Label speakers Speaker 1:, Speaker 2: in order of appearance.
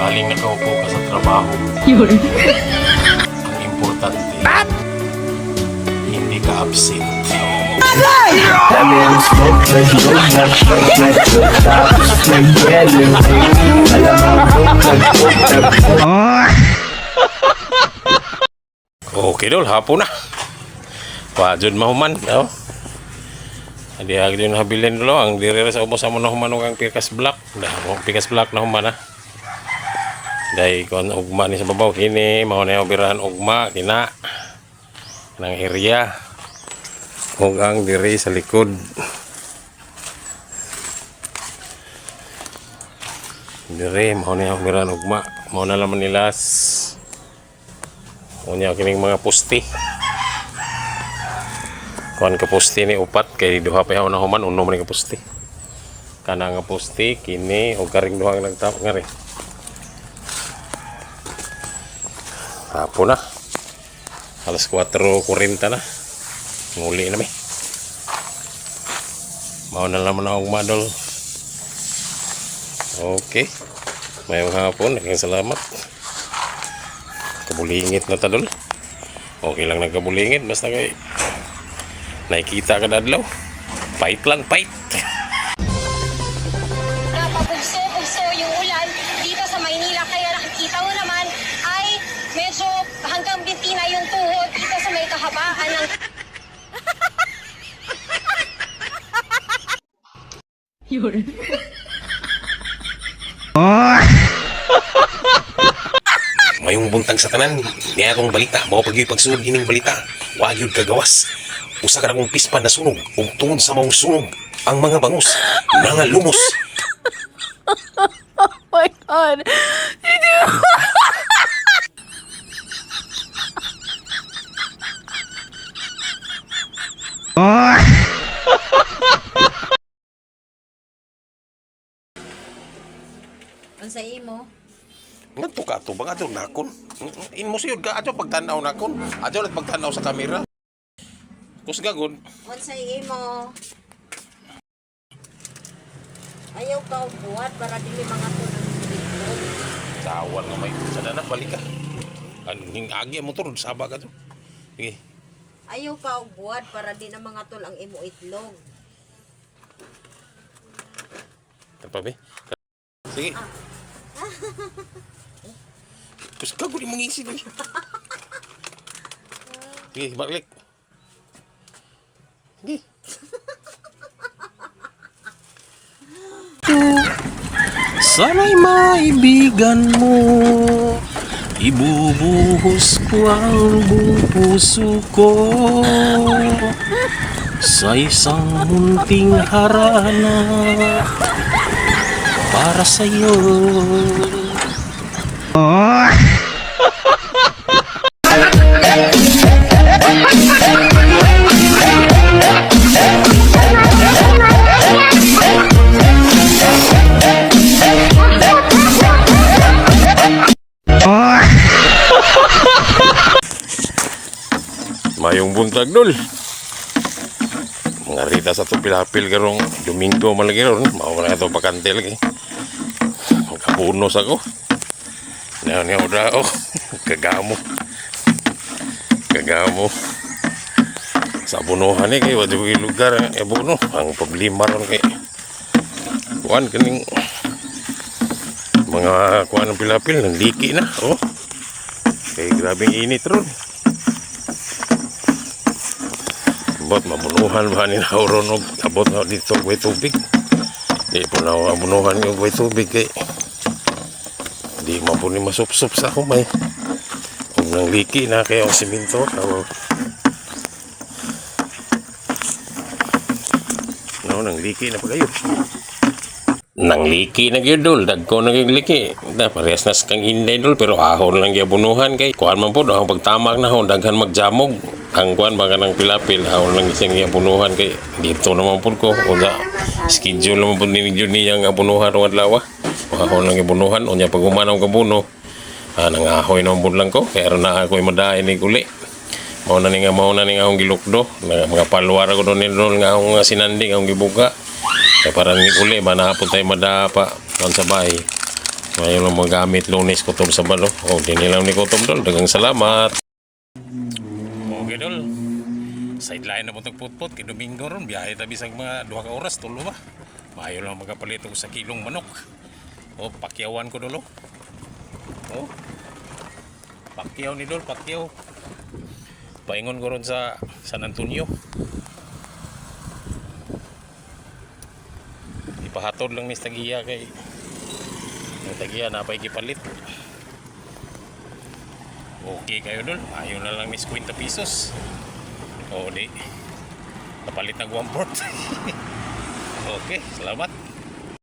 Speaker 1: Baling nakaupo ka sa trabaho.
Speaker 2: Yun.
Speaker 1: Ang importante, hindi ka absent. Okay dol, hapon na. Wajud mahuman, no? Adi agi din habilin dulu ang diri sa umo sa human ang pikas black. Pikas black na human na. Dai kon ugma ni sa babaw kini mao na obirahan ugma kina nang area ug ang diri sa likod. Diri mao na obirahan ugma, mao na laman nilas. Unya kining mga pusti. Kuan ka pusti ni upat kay duha pa na human uno man ka pusti. Kana nga pusti kini og karing duha nga nagtap ngari. Hapon na. Alas 4:40 na. Nguli na mi. Mao na naman akong madol. Okay. Mayong hapon, salamat. Kabulingit na tadol. Okay lang nagkabulingit basta kay nakikita ka na adlaw. Fight lang, fight.
Speaker 3: Napapugso-pugso yung ulan dito sa Maynila. Kaya nakikita mo naman ay medyo hanggang binti na yung tuhod dito sa may kahabaan ng...
Speaker 2: Yun.
Speaker 1: Mayong buntag sa tanan, niya akong balita, mao pag pagsunod ining balita, wa gyud kagawas. Usa ka akong pispan na sunog, ug tungod sa maong sunog, ang mga bangus nangalumos.
Speaker 2: Oh my God.
Speaker 3: Ang sa imo?
Speaker 1: Ngadto ka to, baka to nakon. Inmo siyod ka ato pagtanaw nakon. Ato lang pagtanaw sa kamera. Kusgagod.
Speaker 3: Ang sa imo? Ayaw ka buhat para dili mga tunang dito.
Speaker 1: Tawar nga may sana na balik ka. Aning agi mo to saba ka to. Sige.
Speaker 3: Ayaw ka buhat para di na mga tul ang imo itlog.
Speaker 1: Tapabi. Sige. Kusgagod imong isip. Sige, balik. Sige. Sana'y maibigan mo, ibubuhos ko ang buong puso ko sa isang munting harana para sa'yo. Mayong buntag dul. Mga rita sa tupilapil karong Domingo malagi ron. Mao na ito bakante lagi. Kapunos ako. Niyaw daw. Kagamo. Kagamo. Sa bunuhan eh kay wala yung lugar buno. Ang problema ron kay kuan kaning mga kuan ng pilapil nandiki na. Oh. Kay grabing init ron. Abot mabunuhan ba ni nauron og abot na dito way tubig. Di po na mabunuhan yung way tubig kay di mo po ni masupsup sa kumay. Kung nang liki na kayo ang siminto no nang liki na pa kayo. Nang liki na gyud dol, dagko na gyud liki. Da parehas na kang inday dol pero ahon lang giabunuhan kay kuan man pud ang pagtamak na hon daghan magjamog. Ang kuan ba kanang pilapil ahon lang isang giabunuhan kay dito naman pud ko unya schedule naman pud ni niya nga abunuhan rong adlaw. Ahon lang giabunuhan unya pag humanaw ka buno. Nangahoy naman pud lang ko kay aron na ako madain ni kuli. Mao na ni nga akong gilukdo, mga palwar ko don nga akong sinanding akong gibuka. Kaya parang uli ba na hapon tayo madapa doon sa bahay. Ngayon lang magamit Lunes ko tol sa balo. O, dinilang ni ko tol. Dagang salamat. Okay dol. Sideline na mo putput. Kay Domingo ron. Biyahe tabi sa mga 2 ka oras. Tulo ba? Mayo lang magapalit ko sa kilong manok. O, pakyawan ko dolo. O. Pakyaw ni dol. Pakyaw. Paingon ko ron sa San Antonio. Ipahatod lang ni Tagiya kay ang Tagiya napay gipalit. Okay kayo dol. Ayaw na lang ni 50 pesos. O di. Kapalit na 1/4. Okay, salamat.